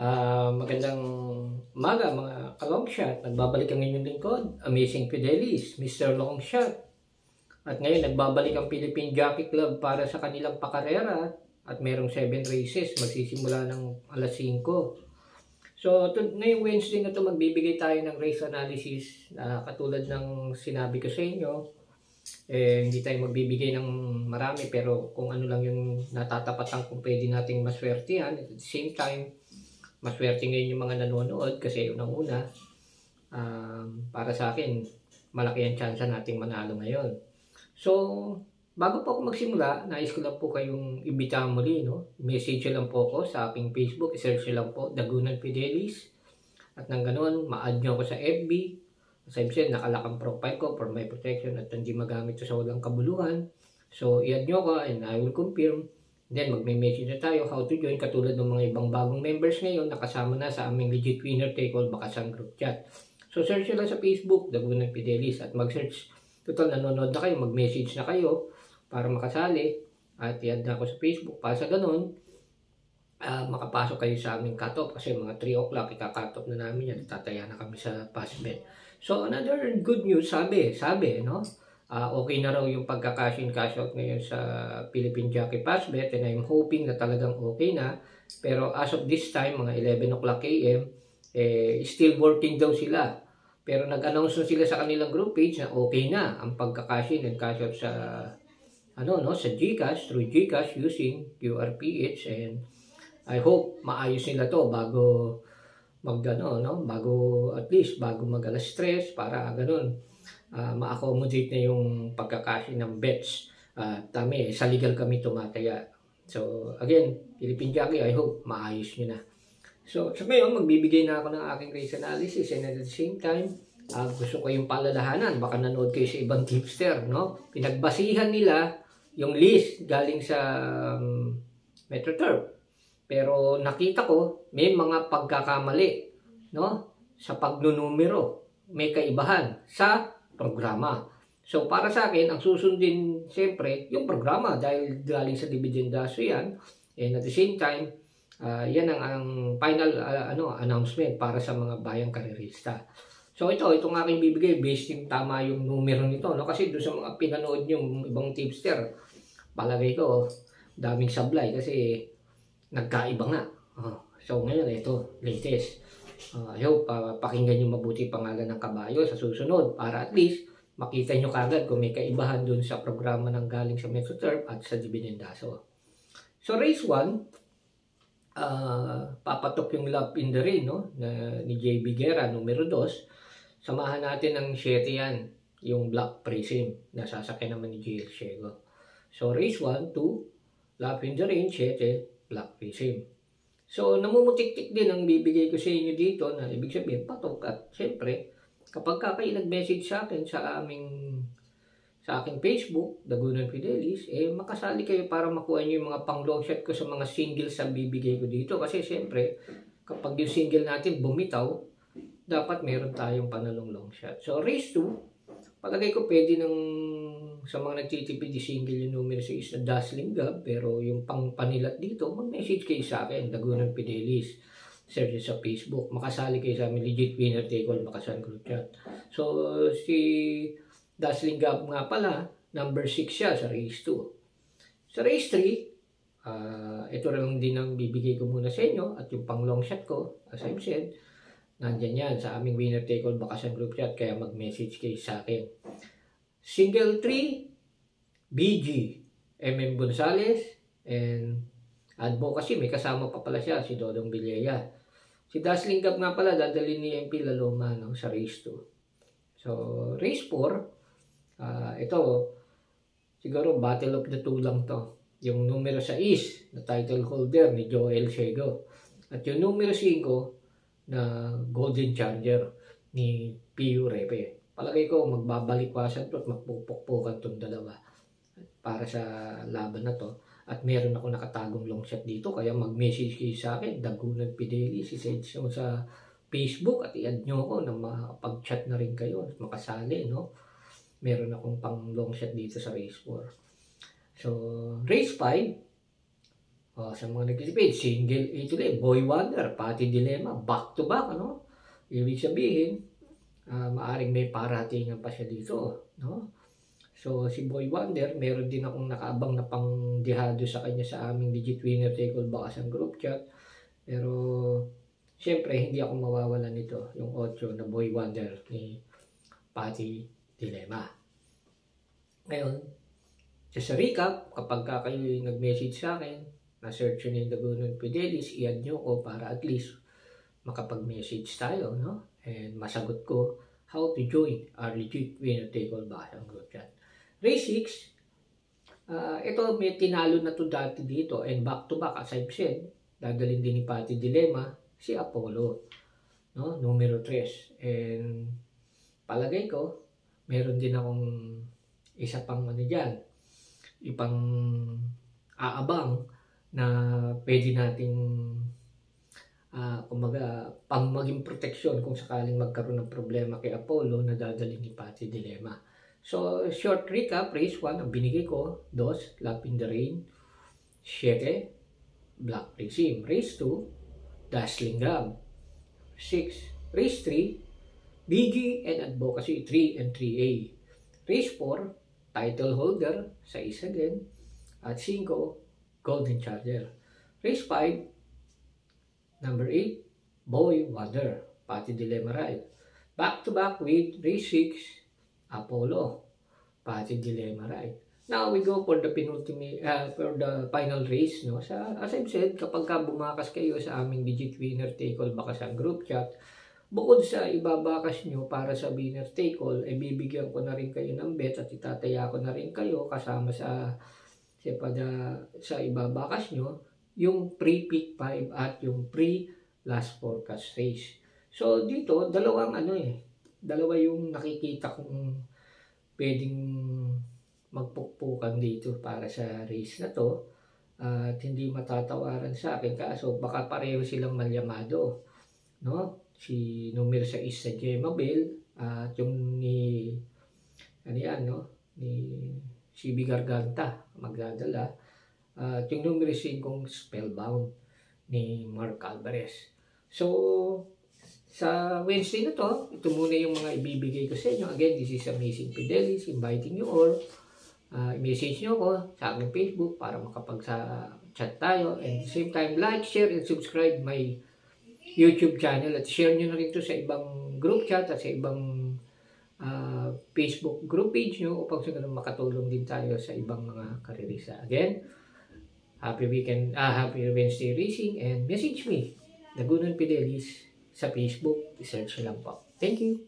Magandang umaga mga ka-longshot. Nagbabalik ang inyong lingkod, Amazing Fidelis, Mr. Longshot. At ngayon nagbabalik ang Philippine Jockey Club para sa kanilang pakarera at merong 7 races, magsisimula ng alas 5. So ngayong Wednesday na to magbibigay tayo ng race analysis na katulad ng sinabi ko sa inyo. Hindi tayo magbibigay ng marami pero kung ano lang yung natatapatan kung pwede nating maswertihan. At the same time, maswerte ngayon yung mga nanonood kasi unang-una, para sa akin, malaki ang chance nating manalo ngayon. So, bago po ako magsimula, nais ko lang po kayong ibitahan muli, no? Message lang po ako sa aking Facebook, i-search lang po, Dagunan Fidelis. At nang ganun, ma-add nyo ako sa FB. As I've said, nakalak ang profile ko for my protection at hindi magamit ito sa walang kabuluhan. So, i-add nyo ako and I will confirm. Then, magme-message na tayo how to join katulad ng mga ibang bagong members ngayon nakasama na sa aming Legit Winner Take All Bakasan Group Chat. So, search nyo lang sa Facebook, Dagunan Fidelis at mag-search. Total, nanonood na kayo, mag-message na kayo para makasali at i-add na ako sa Facebook. Para sa ganun, makapasok kayo sa aming cut-off kasi mga 3 o'clock ika-cut-off na namin yan. Tataya na kami sa pass bet. So, another good news, sabi, no? Okay na raw yung pagka-cash in, cash out ngayon sa Philippine Jockey Pass Bet and I'm hoping na talagang okay na. Pero as of this time, mga 11 o'clock AM, still working daw sila. Pero nag-announce na sila sa kanilang group page na okay na ang pagka-cash in and cash out sa sa GCash, through GCash using QRPH, and I hope maayos nila to bago bago mag-alas stress para ganun ma-accommodate na yung pagkakasin ng bets. Sa legal kami tumataya. So again, Philippine Jockey, I hope maayos nyo na. So ngayon, magbibigay na ako ng aking race analysis and at the same time, gusto ko yung palalahanan. Baka nanood kayo sa ibang tipster, no? Pinagbasihan nila yung list galing sa MetroTurf. Pero nakita ko, may mga pagkakamali, no? Sa pagnunumero, may kaibahan sa programa. So, para sa akin, ang susundin, siyempre, yung programa dahil galing sa dividendaso yan. And at the same time, yan ang final announcement para sa mga bayang karerista. So, itong aking bibigay, based yung tama yung numero nito. No? Kasi doon sa mga pinanood yung ibang tipster, palagay ko, daming sablay kasi nagkaiba nga. So ngayon, ito, latest. I hope pakinggan nyo mabuti pangalan ng kabayo sa susunod para at least makita nyo kagad kung may kaibahan dun sa programa ng galing sa MetroTurf at sa dividendaso. So race 1, papatok yung Love in the Rain, no? Ni JB Guerra, numero 2. Samahan natin ng 7 yan, yung Black Prism na sasakyan naman ni JL Ciego. So race 1, 2, Love in the Rain, 7, Black Prism. So, namumutik-tik din ang bibigay ko sa inyo dito na ibig sabihin patok. At syempre, kapag kayo nag-message sa akin sa aking Facebook, Dagunan Fidelis, makasali kayo para makuha nyo yung mga pang-long shot ko sa mga singles na bibigay ko dito. Kasi syempre, kapag yung single natin bumitaw, dapat meron tayong panalong long shot. So, race 2, palagay ko pwede sa mga nagtitipid yung single yung numero 6 na Dazzling Gab, pero yung panilat dito, mag-message kayo sa akin, Dagunan Fidelis, search sa Facebook, makasali kayo sa amin, Legit Winner Take All Bakasan Group Chat. So, si Dazzling Gab nga pala, number 6 siya sa race 2. Sa race 3, ito lang din ang bibigay ko muna sa inyo, at yung pang long shot ko, as I've said, nandyan yan sa aming Winner Take All Bakasan Group Chat, kaya mag-message kayo sa akin. Single 3, BG, MM Gonzales, and advocacy, may kasama pa pala siya, si Dodong Villaya. Si Dazzling Gab nga pala, dadalhin ni MP Laloma, no, sa race 2. So, race 4, ito, siguro battle of the two lang to. Yung numero 6 na title holder ni Joel Ciego. At yung numero 5 na Golden Charger ni Pio Repe. Palagay ko magbabalik-wasan to at magpupukpukan itong dalawa para sa laban na to. At meron ako nakatagong long shot dito, kaya mag-message kayo sa akin, Dagunan Fidelis, i-search nyo sa Facebook at i-add nyo ako na makapag-chat na rin kayo at makasali, no? Meron akong pang long shot dito sa race 4. So, race 5, Sa mga nagtitipid, single A tuloy, Boy Wonder, Pati Dilemma, back to back, ano? Ibig sabihin, maaring may paratingan pa siya dito, no? So, si Boy Wonder, meron din akong nakaabang na pangdihado sa kanya sa aming Digit Winner Take All Bakasan group chat. Pero, siyempre, hindi ako mawawalan nito, yung 8 na Boy Wonder ni Pati Dilemma. Ngayon, sa recap, kapag kayo nag-message sa akin, na-search nyo yung Dagunon Fidelis, i-add nyo ko para at least makapag-message tayo, no? And masagot ko how to join our Legit Winner Take All Bakasan group chat. Race 6, ito may tinalo na to dati dito and back to back as I've said, dadalhin din ni Pati Dilemma si Apollo, no? Numero 3. And palagay ko, meron din akong isa pang ano dyan, ipang aabang na pwede nating kumbaga pang maging proteksyon kung sakaling magkaroon ng problema kay Apollo na dadalhin ni Pati Dilemma. So, short recap, race 1, ang binigay ko, 2, Lap in the Rain, 7, Black Prism. Race 2, Dazzling Gab. 6, race 3, BG and Advocacy 3 and 3A. Race 4, Title Holder, 6 again, at 5, Golden Charger. Race 5, number 8, Boy Wonder, Pati Dilemma Ride. Back to back with race 6, Apollo, Pati Dilemma Ride. Now we go for the penultimate, for the final race, no? As I've said, kapag bumakas kayo sa aming Digit Winner Take All Bakasan group chat, bukod sa ibabakas nyo para sa winner take all, bibigyan ko na rin kayo ng bet at itataya ko na rin kayo kasama sa ibabakas nyo yung pre-pick 5 at yung pre-last forecast race. So dito, dalawa yung nakikita kong pwedeng magpukpukan dito para sa race na to at hindi matatawaran sa akin kaso baka pareho silang malyamado, no? Si numero 6 sa Gemma Bell at yung ni CB Garganta magdadala at yung numero 5 Spellbound ni Mark Alvarez. So sa Wednesday na to, ito muna yung mga ibibigay ko sa inyo. Again, this is Amazing Fidelis, inviting you all. I-message nyo ko sa aking Facebook para makapag-chat tayo. And at the same time, like, share, and subscribe my YouTube channel. At share nyo na rin to sa ibang group chat at sa ibang Facebook group page nyo upang sa ganun makatulong din tayo sa ibang mga karirisa. Again, happy weekend, happy Wednesday racing, and message me, Dagunon Fidelis, sa Facebook, i-search lang po. Thank you.